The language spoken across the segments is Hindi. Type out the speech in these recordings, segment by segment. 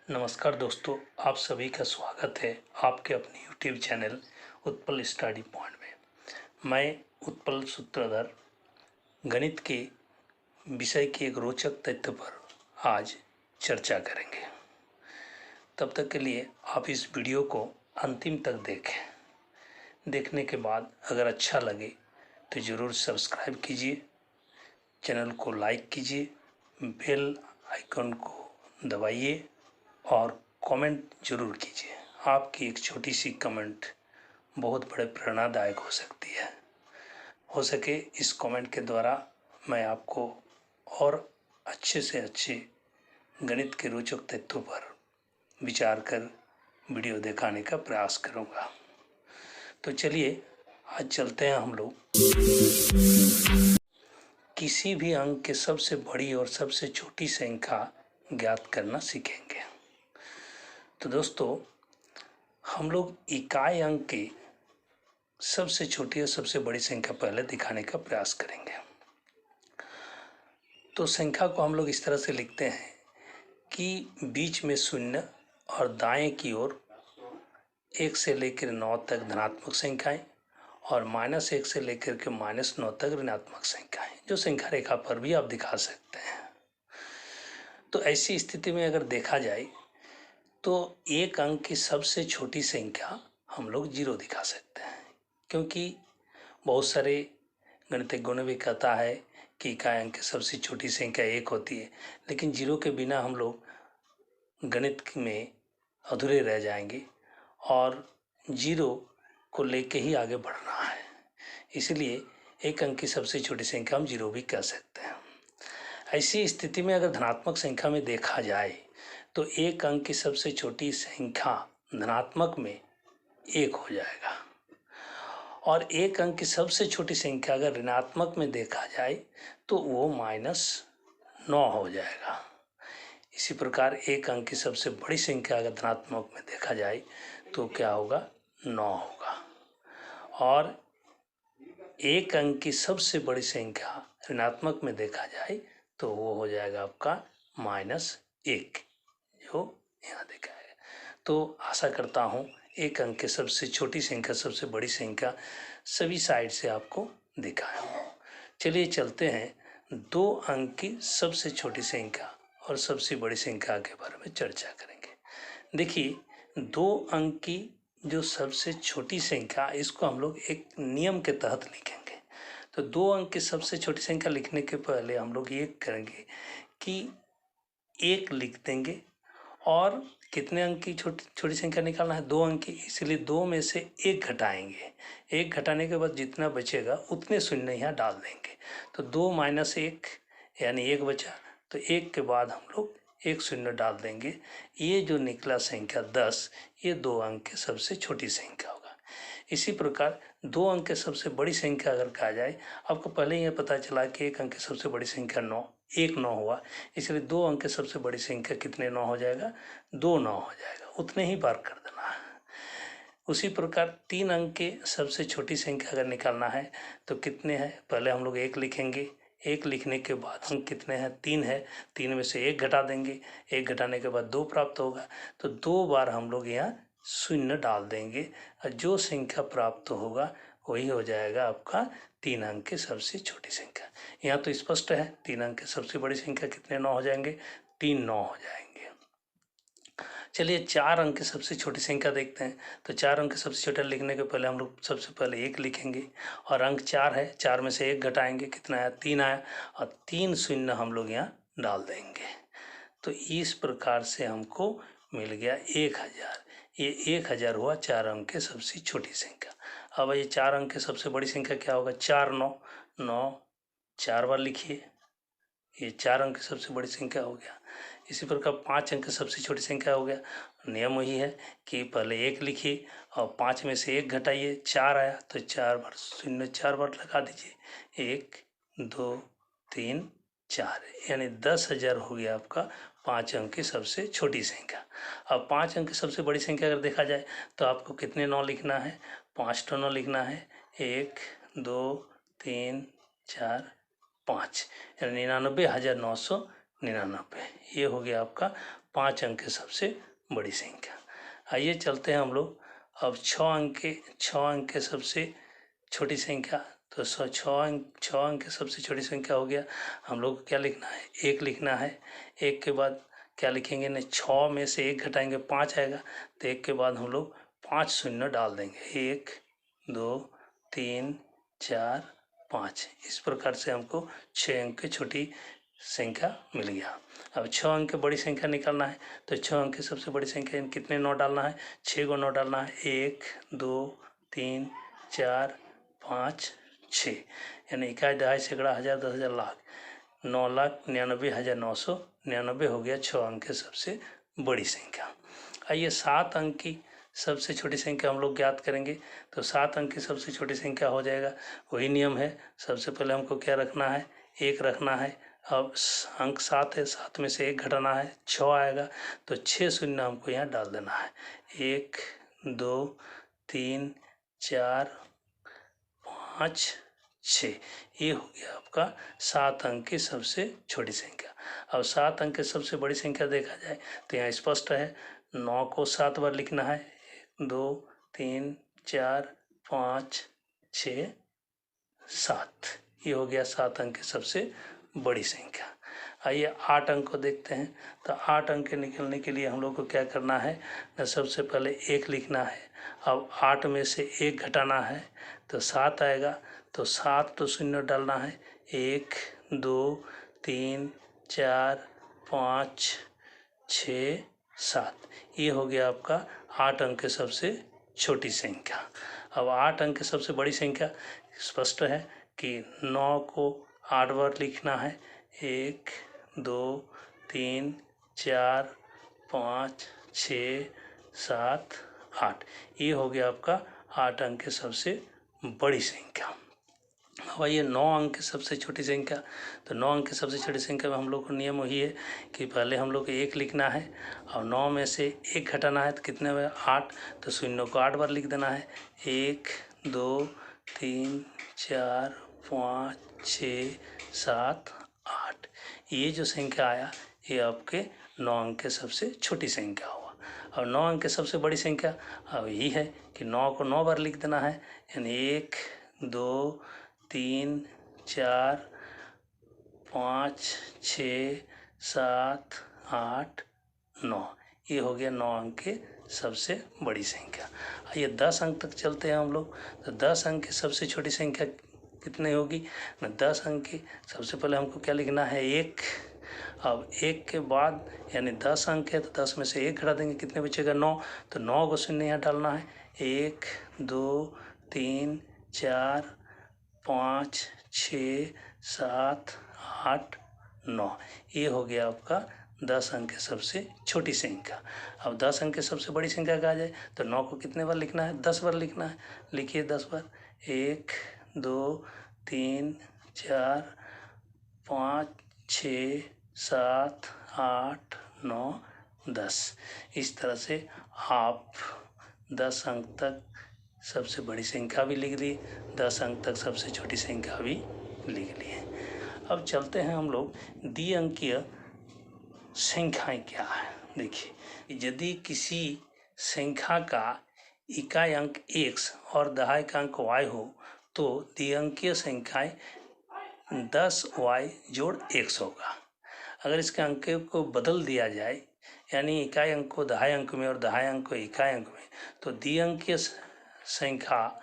नमस्कार दोस्तों, आप सभी का स्वागत है आपके अपने YouTube channel Utpal study point में। मैं उत्पल सूत्रधर गणित के विषय के एक रोचक तथ्य पर आज चर्चा करेंगे। तब तक के लिए आप इस वीडियो को अंतिम तक देखें। देखने के बाद अगर अच्छा लगे तो ज़रूर सब्सक्राइब कीजिए, चैनल को लाइक कीजिए, बेल आइकन को दबाइए और कमेंट जरूर कीजिए। आपकी एक छोटी सी कमेंट बहुत बड़े प्रेरणादायक हो सकती है। हो सके इस कमेंट के द्वारा मैं आपको और अच्छे से अच्छे गणित के रोचक तथ्यों पर विचार कर वीडियो दिखाने का प्रयास करूंगा। तो चलिए आज चलते हैं हम लोग किसी भी अंक के सबसे बड़ी और सबसे छोटी संख्या ज्ञात करना सीखेंगे। तो दोस्तों, हम लोग इकाई अंक की सबसे छोटी और सबसे बड़ी संख्या पहले दिखाने का प्रयास करेंगे। तो संख्या को हम लोग इस तरह से लिखते हैं कि बीच में शून्य और दाएं की ओर 1 से लेकर 9 तक धनात्मक संख्याएं और -1 से लेकर के -9 तक ऋणात्मक संख्याएं, जो संख्या रेखा पर भी आप दिखा सकते हैं। तो ऐसी स्थिति में अगर देखा जाए तो एक अंक की सबसे छोटी संख्या हम लोग 0 दिखा सकते हैं, क्योंकि बहुत सारे गणितज्ञों ने भी कहता है कि इकाई अंक की सबसे छोटी संख्या 1 होती है, लेकिन 0 के बिना हम लोग गणित में अधूरे रह जाएंगे और 0 को लेके ही आगे बढ़ना है। इसलिए एक अंक की सबसे छोटी संख्या हम 0 भी कह सकते हैं। ऐसी स्थिति में अगर धनात्मक संख्या में देखा जाए तो एक अंक की सबसे छोटी संख्या धनात्मक में 1 हो जाएगा और एक अंक की सबसे छोटी संख्या अगर ऋणात्मक में देखा जाए तो वो -9 हो जाएगा। इसी प्रकार एक अंक की सबसे बड़ी संख्या अगर धनात्मक में देखा जाए तो क्या होगा, 9 होगा। और एक अंक की सबसे बड़ी संख्या ऋणात्मक में देखा जाए तो वो हो जाएगा आपका -1, जो यहाँ देखा है। तो आशा करता हूँ एक अंक की सबसे छोटी संख्या सबसे बड़ी संख्या सभी साइड से आपको दिखाया हूँ। चलिए चलते हैं 2 अंक की सबसे छोटी संख्या और सबसे बड़ी संख्या के बारे में चर्चा करेंगे। देखिए, 2 अंक की जो सबसे छोटी संख्या, इसको हम लोग एक नियम के तहत लिखेंगे। तो 2 अंक की सबसे छोटी संख्या लिखने के पहले हम लोग ये करेंगे कि 1 लिख देंगे और कितने अंक की छोटी संख्या निकालना है, 2 अंक की, इसलिए 2 में से 1 घटाएंगे। 1 घटाने के बाद जितना बचेगा उतने शून्य यहाँ डाल देंगे। तो 2 - 1 यानी 1 बचा, तो 1 के बाद हम लोग 1 शून्य डाल देंगे। ये जो निकला संख्या 10, ये 2 अंक की सबसे छोटी संख्या होगा। इसी प्रकार 2 अंक की सबसे बड़ी संख्या अगर कहा जाए, आपको पहले ही पता चला कि एक अंक की सबसे बड़ी संख्या 9, 1 9 हुआ, इसलिए 2 अंक की सबसे बड़ी संख्या कितने 9 हो जाएगा, 2 9 हो जाएगा, उतने ही बार कर देना है। उसी प्रकार 3 अंक की सबसे छोटी संख्या अगर निकालना है तो कितने हैं, पहले हम लोग 1 लिखेंगे। 1 लिखने के बाद अंक कितने हैं, 3 है, 3 में से 1 घटा देंगे, 1 घटाने के बाद 2 प्राप्त होगा, तो 2 बार हम लोग यहाँ शून्य डाल देंगे और जो संख्या प्राप्त होगा वही हो जाएगा आपका 3 अंक की सबसे छोटी संख्या। यहाँ तो स्पष्ट है, 3 अंक की सबसे बड़ी संख्या कितने 9 हो जाएंगे, 3 9 हो जाएंगे। चलिए 4 अंक की सबसे छोटी संख्या देखते हैं। तो 4 अंक की सबसे छोटा लिखने के पहले हम लोग सबसे पहले 1 लिखेंगे और अंक 4 है, 4 में से 1 घटाएंगे, कितना आया, 3 आया, और 3 शून्य हम लोग यहाँ डाल देंगे। तो इस प्रकार से हमको मिल गया 1000। ये 1000 हुआ 4 अंक की सबसे छोटी संख्या। अब ये 4 अंक की सबसे बड़ी संख्या क्या होगा, 4 9 9, 4 बार लिखिए, ये 4 अंक की सबसे बड़ी संख्या हो गया। इसी प्रकार 5 अंक की सबसे छोटी संख्या हो गया। नियम वही है कि पहले 1 लिखिए और 5 में से 1 घटाइए, 4 आया, तो 4 बार शून्य 4 बार लगा दीजिए, 1 2 3 4, यानी 10,000 हो गया आपका 5 अंक की सबसे छोटी संख्या। अब 5 अंक की सबसे बड़ी संख्या अगर देखा जाए तो आपको कितने 9 लिखना है, 5 तो 9 लिखना है, 1 2 3 4 5, यानी 99,999। ये हो गया आपका 5 अंक की सबसे बड़ी संख्या। आइए चलते हैं हम लोग अब 6 अंक के सबसे छोटी संख्या। तो 6 अंक की सबसे छोटी संख्या हो गया। हम लोग को क्या लिखना है, 1 लिखना है। 1 के बाद क्या लिखेंगे ना, 6 में से 1 घटाएंगे 5 आएगा। तो 1 के बाद हम लोग 5 शून्य डाल देंगे, 1 2 3 4 5। इस प्रकार से हमको 6 अंक की छोटी संख्या मिल गया। अब 6 अंक की बड़ी संख्या निकालना है। तो 6 अंक की सबसे बड़ी संख्या कितने 9 डालना है, 6 को 9 डालना है, 1 2 3 4 5 6, यानी इकाई दहाई सैकड़ा हज़ार 10,000 लाख 9,99,999 हो गया 6 अंक की सबसे बड़ी संख्या। आइए 7 अंक की सबसे छोटी संख्या हम लोग ज्ञात करेंगे। तो 7 अंक की सबसे छोटी संख्या हो जाएगा, वही नियम है। सबसे पहले हमको क्या रखना है, 1 रखना है। अब अंक 7 है, 7 में से 1 घटाना है, 6 आएगा। तो 6 शून्य हमको यहाँ डाल देना है, 1 2 3 4 5 6। ये हो गया आपका 7 अंक की सबसे छोटी संख्या। अब 7 अंक की सबसे बड़ी संख्या देखा जाए तो यहाँ स्पष्ट है, 9 को 7 बार लिखना है, 2 3 4 5 6 7। ये हो गया 7 अंक की सबसे बड़ी संख्या। आइए 8 अंक को देखते हैं। तो 8 अंक निकलने के लिए हम लोग को क्या करना है ना, सबसे पहले 1 लिखना है। अब 8 में से 1 घटाना है तो 7 आएगा। तो 7 तो शून्य डालना है, 1 2 3 4 5 6 7। ये हो गया आपका 8 अंक की सबसे छोटी संख्या। अब 8 अंक की सबसे बड़ी संख्या स्पष्ट है कि 9 को 8 बार लिखना है, 1 2 3 4 5 6 7 8। ये हो गया आपका 8 अंक की सबसे बड़ी संख्या। अब ये 9 अंक की सबसे छोटी संख्या। तो 9 अंक की सबसे छोटी संख्या में हम लोग को नियम वही है कि पहले हम लोग को 1 लिखना है और 9 में से 1 घटाना है। तो कितने में 8, तो शून्य को 8 बार लिख देना है, 1 2 3 4 5 6 7 8। ये जो संख्या आया ये आपके 9 अंक की सबसे छोटी संख्या हुआ। और 9 अंक की सबसे बड़ी संख्या अब यही है कि 9 को 9 बार लिख देना है, यानी 1 2 3 4 5 6 7 8 9। ये हो गया 9 अंक की सबसे बड़ी संख्या। ये 10 अंक तक चलते हैं हम लोग। तो 10 अंक की सबसे छोटी संख्या कितनी होगी ना, 10 अंक की सबसे पहले हमको क्या लिखना है, 1। अब 1 के बाद यानी 10 अंक है तो 10 में से 1 घटा देंगे, कितने बचेगा 9। तो 9 को शून्य यहाँ डालना है, 1 2 3 4 5 6 7 8 9। ये हो गया आपका 10 अंक की सबसे छोटी संख्या। अब 10 अंक की सबसे बड़ी संख्या कहा जाए तो 9 को कितने बार लिखना है, 10 बार लिखना है। लिखिए 10 बार, 1 2 3 4 5 6 7 8 9 10। इस तरह से आप 10 अंक तक सबसे बड़ी संख्या भी लिख ली, 10 अंक तक सबसे छोटी संख्या भी लिख लिए। अब चलते हैं हम लोग द्विअंकीय संख्याएं क्या है। देखिए, यदि किसी संख्या का इकाई अंक x और दहाई का अंक y हो तो द्विअंकीय संख्याएं 10y जोड़ x होगा। अगर इसके अंक को बदल दिया जाए, यानी इकाई अंक को दहाई अंक में और दहाई अंक को इकाई अंक में, तो द्विअंकीय संख्या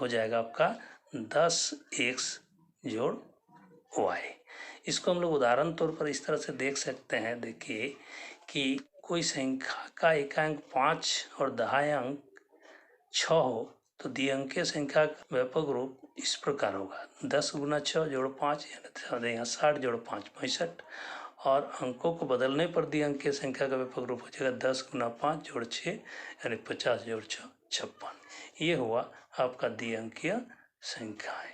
हो जाएगा आपका 10x जोड़ y। इसको हम लोग उदाहरण तौर पर इस तरह से देख सकते हैं। देखिए कि कोई संख्या का इकाई अंक 5 और दहाई अंक 6 हो तो द्विअंकीय संख्या का व्यापक रूप इस प्रकार होगा, 10 गुना 6 जोड़ 5 यानी 60 जोड़ 5 65। और अंकों को बदलने पर द्विअंकीय संख्या का व्यापक रूप हो जाएगा 10 गुना 5 जोड़ 6 यानी 50 जोड़ 6 56। ये हुआ आपका द्विअंकीय संख्याएं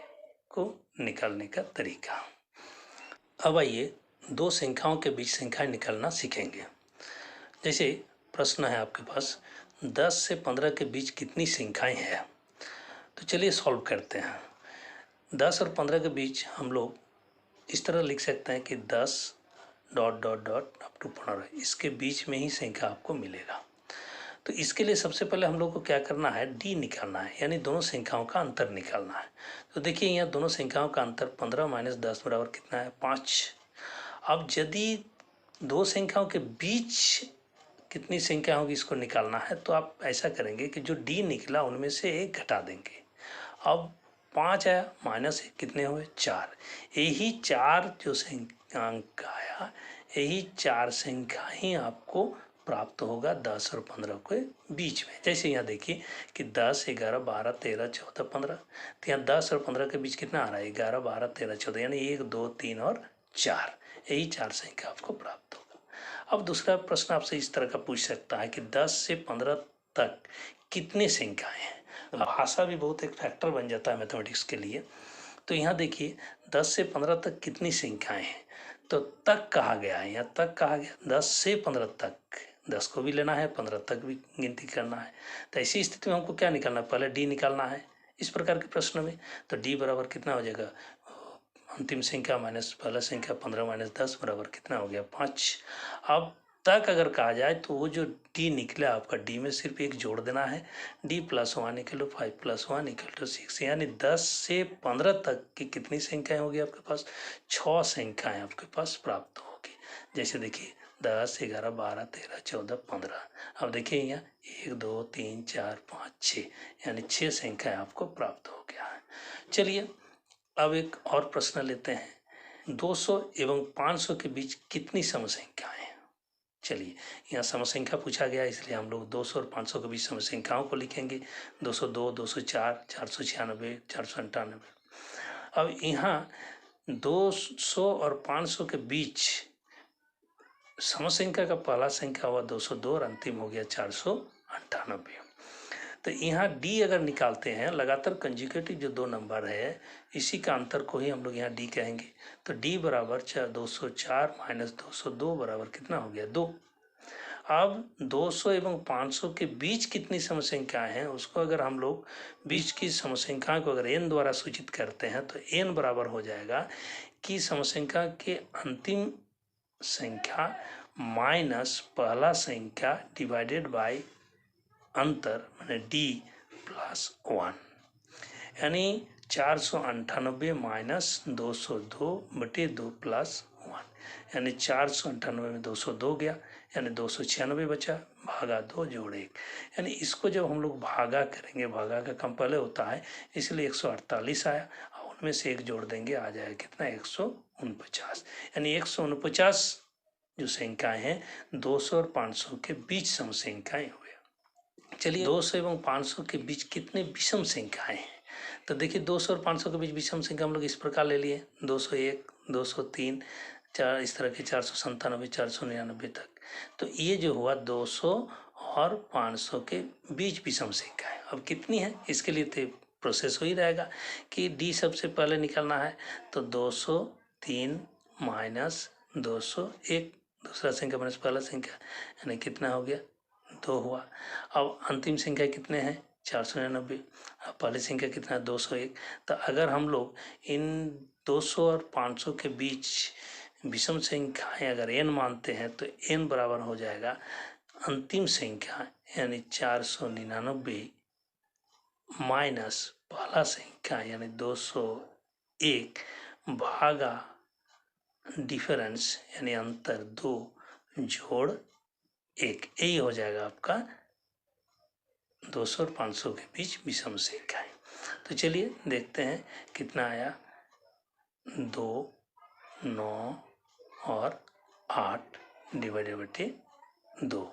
को निकालने का तरीका। अब आइए दो संख्याओं के बीच संख्याएं निकालना सीखेंगे। जैसे प्रश्न है आपके पास, 10 से 15 के बीच कितनी संख्याएं हैं। तो चलिए सॉल्व करते हैं। 10 और 15 के बीच हम लोग इस तरह लिख सकते हैं कि 10 dot dot dot up to 15, इसके बीच में ही संख्या आपको मिलेगा। तो इसके लिए सबसे पहले हम लोग को क्या करना है, डी निकालना है, यानी दोनों संख्याओं का अंतर निकालना है। तो देखिए यहाँ दोनों संख्याओं का अंतर 15 - 10 बराबर कितना है, 5। अब यदि दो संख्याओं के बीच कितनी संख्या होगी इसको निकालना है, तो आप ऐसा करेंगे कि जो डी निकला उनमें से एक घटा देंगे। अब 5 आया माइनस 1 कितने हुए, 4। यही 4 जो संख्यांक आया, यही 4 संख्या ही आपको प्राप्त होगा 10 और 15 के बीच में। जैसे यहाँ देखिए कि 10, 11, 12, 13, 14, 15, तो यहाँ 10 और 15 के बीच कितना आ रहा है, 11, 12, 13, 14, यानी 1, 2, 3 और 4, यही 4 संख्या आपको प्राप्त होगा। अब दूसरा प्रश्न आपसे इस तरह का पूछ सकता है कि 10 से 15 तक कितनी संख्याएं हैं। तो भाषा भी बहुत एक फैक्टर बन जाता है मैथमेटिक्स के लिए। तो यहाँ देखिए 10 से 15 तक कितनी संख्याएं हैं, तो तक कहा गया है, यहाँ तक कहा गया 10 से 15 तक, 10 को भी लेना है, 15 तक भी गिनती करना है। तो ऐसी स्थिति में हमको क्या निकालना है, पहले डी निकालना है इस प्रकार के प्रश्न में। तो डी बराबर कितना हो जाएगा, अंतिम संख्या माइनस पहला संख्या 15 - 10 बराबर कितना हो गया, 5। अब तक अगर कहा जाए तो वो जो डी निकला आपका, डी में सिर्फ एक जोड़ देना है, डी + 1 = 5 + 1 = 6, यानी 10 से 15 तक की कितनी संख्याएं होगी आपके पास, 6 संख्याएं आपके पास प्राप्त होगी। जैसे देखिए 10, 11, 12, 13, 14, 15। अब देखिए यहाँ 1, 2, 3, 4, 5, 6, यानी 6 संख्याएं आपको प्राप्त हो गया है। चलिए अब एक और प्रश्न लेते हैं, 200 एवं 500 के बीच कितनी समसंख्याएं हैं। चलिए यहाँ समसंख्या पूछा गया, इसलिए हम लोग 200 और 500 के बीच समसंख्याओं को लिखेंगे, 202, 204, 496, 498। अब यहाँ 200 और 500 के बीच समसंख्या का पहला संख्या हुआ 202 और अंतिम हो गया 498। तो यहाँ डी अगर निकालते हैं, लगातार कंजुगेटिव जो दो नंबर है इसी का अंतर को ही हम लोग यहाँ डी कहेंगे। तो डी बराबर 204 - 202 बराबर कितना हो गया, 2। अब 200 एवं 500 के बीच कितनी समसंख्याएं हैं, उसको अगर हम लोग बीच की समसंख्या को अगर n द्वारा सूचित करते हैं तो n बराबर हो जाएगा कि समसंख्या के अंतिम संख्या माइनस पहला संख्या डिवाइडेड बाय अंतर मैंने डी + 1, यानी 498 - 202/2 + 1, यानी 498 में 202 गया, यानी 296 बचा, भागा 2 जोड़ 1, यानी इसको जब हम लोग भागा करेंगे, भागा का कम पहले होता है इसलिए 148 आया, और उनमें से एक जोड़ देंगे आ जाएगा कितना, 149, यानी 149 जो संख्याएं हैं 200 और 500 के बीच सम संख्याएं हुए। चलिए 200 एवं 500 के बीच कितने विषम संख्याएं हैं, तो देखिए 200 और 500 के बीच विषम संख्या हम लोग इस प्रकार ले लिए, 201, 203, 4 इस तरह के 497, 499 तक। तो ये जो हुआ 200 और 500 के बीच विषम संख्या है। अब कितनी है इसके लिए तो प्रोसेस हो ही रहेगा कि डी सबसे पहले निकालना है, तो 203 - 201, दूसरा संख्या माइनस पहला संख्या, यानी कितना हो गया, 2 हुआ। अब अंतिम संख्या कितने हैं, 499, अब पहली संख्या कितना है, 201। तो अगर हम लोग इन 200 और 500 के बीच विषम संख्याएं अगर n मानते हैं तो n बराबर हो जाएगा अंतिम संख्या यानी 499 माइनस पहला संख्या यानी 201 भागा डिफरेंस यानी अंतर 2 जोड़ 1, यही हो जाएगा आपका 200 और 500 के बीच विषम संख्याएं। तो चलिए देखते हैं कितना आया, 2, 9 और 8 / 2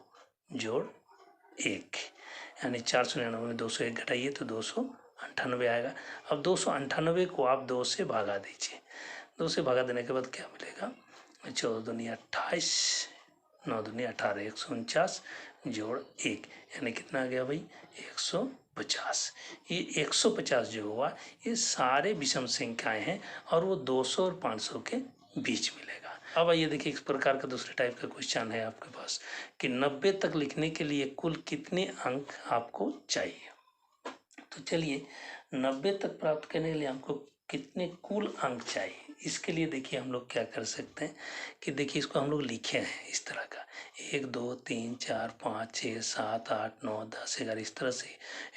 जोड़ 1, यानी 499 में 201 घटाइए तो 298 आएगा। अब 298 को आप 2 से भागा दीजिए, 2 से भागा देने के बाद क्या मिलेगा, 14 दूनी 28, 9 दूनी 18, 149 जोड़ 1, यानी कितना आ गया भाई, 150। ये 150 जो हुआ ये सारे विषम संख्याएं हैं और वो 200 और 500 के बीच मिलेगा। अब आइए देखिए इस प्रकार का दूसरे टाइप का क्वेश्चन है आपके पास कि 90 तक लिखने के लिए कुल कितने अंक आपको चाहिए। तो चलिए 90 तक प्राप्त करने के लिए हमको कितने कुल अंक चाहिए इसके लिए देखिए हम लोग क्या कर सकते हैं कि देखिए इसको हम लोग लिखे हैं इस तरह का 1 2 3 4 5 6 7 8 9 10 11 इस तरह से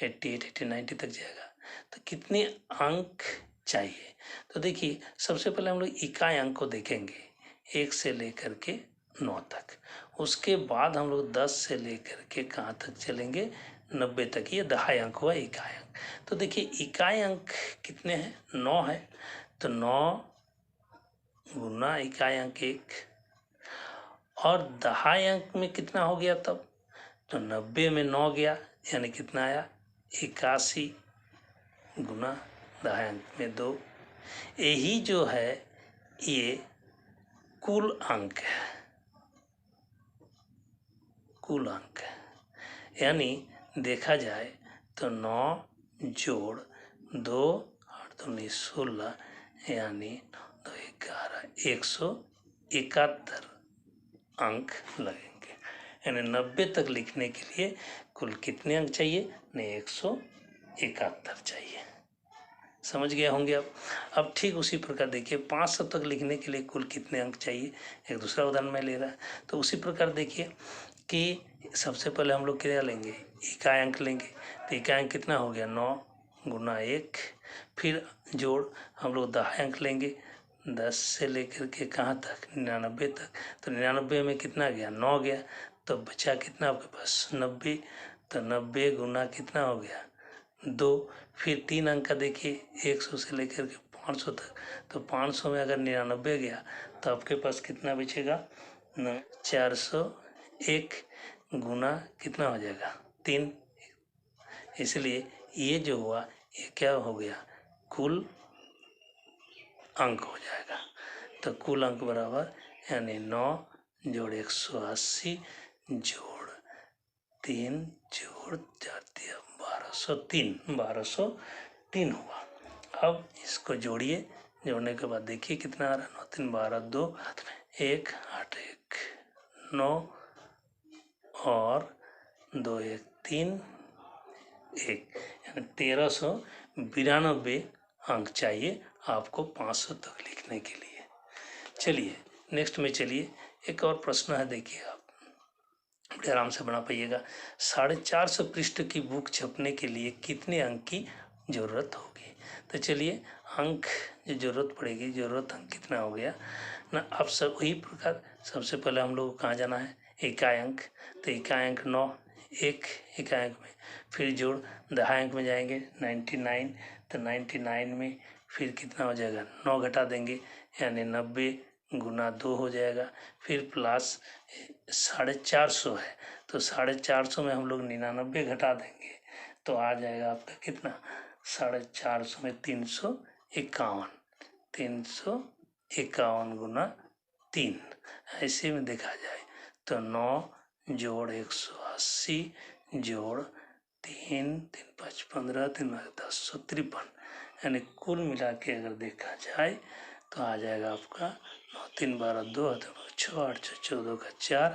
88 80 90 तक जाएगा। तो कितने अंक चाहिए? तो देखिए सबसे पहले हम लोग इकाई अंक को देखेंगे 1 से लेकर के 9 तक। उसके बाद हम लोग 10 से लेकर के कहाँ तक चलेंगे? 90 तक। ये दहाई अंक हुआ इकाई अंक। तो देखिए इकाई अंक कितने हैं? 9 है। तो 9 गुना इकाई अंक 1 और दहाई अंक में कितना हो गया तब? तो 90 में 9 गया यानी कितना आया? 81 गुना दहाई अंक में 2। यही जो है ये कुल अंक है, कुल अंक है। यानी देखा जाए तो 9 जोड़ 2 8 2 16 यानी 2 11 171 अंक लगेंगे। यानी 90 तक लिखने के लिए कुल कितने अंक चाहिए? नहीं 171 चाहिए। समझ गए होंगे आप। अब ठीक उसी प्रकार देखिए 500 तक लिखने के लिए कुल कितने अंक चाहिए? एक दूसरा उदाहरण मैं ले रहा है। तो उसी प्रकार देखिए कि सबसे पहले हम लोग क्या लेंगे? इकाई अंक लेंगे। तो इकाई अंक कितना हो गया? 9 गुना 1। फिर जोड़ हम लोग दहाई अंक लेंगे 10 से लेकर के कहाँ तक? 99 तक। तो 99 में कितना गया? 9 गया। तो बचा कितना आपके पास? 90। तो 90 गुना कितना हो गया? 2। फिर 3 अंक का देखिए 100 से लेकर के 500 तक। तो 500 में अगर 99 गया तो आपके पास कितना बचेगा? 401 गुना कितना हो जाएगा? 3। इसलिए ये जो हुआ ये क्या हो गया? कुल अंक हो जाएगा। तो कुल अंक बराबर यानी 9 जोड़ 180 जोड़ 3 जोड़ 4 1203 हुआ। अब इसको जोड़िए, जोड़ने के बाद देखिए कितना आ रहा है? 9 3 12 2 1 8 1 9 और 2 1 3 1 यानी 1392 अंक चाहिए आपको 500 तक लिखने के लिए। चलिए नेक्स्ट में चलिए एक और प्रश्न है, देखिए आप बड़े आराम से बना पाइएगा। 450 पृष्ठ की बुक छपने के लिए कितने अंक की जरूरत होगी? तो चलिए अंक जो जरूरत पड़ेगी, जरूरत अंक कितना हो गया ना। अब सब वही प्रकार सबसे पहले हम लोग कहाँ जाना है? इकाई अंक। तो इकाई अंक 9 एक इकाई अंक में, फिर जोड़ दहाई अंक में जाएंगे 99। तो 99 में फिर कितना हो जाएगा? 9 घटा देंगे यानी 90 गुना 2 हो जाएगा। फिर प्लस 450 है तो 450 में हम लोग 99 घटा देंगे तो आ जाएगा आपका कितना? 450 में 351। 351 गुना 3। ऐसे में देखा जाए तो 9 जोड़ 180 जोड़ 3 3 5 15 3 10 153 यानी कुल मिला के अगर देखा जाए तो आ जाएगा आपका 9 3 12 2 6 8 6 14 का 4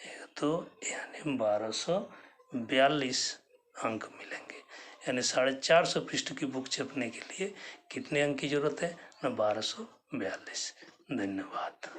1 2 यानी 1242 अंक मिलेंगे। यानी 450 पृष्ठ की बुक छपने के लिए कितने अंक की जरूरत है? ना 1242। धन्यवाद।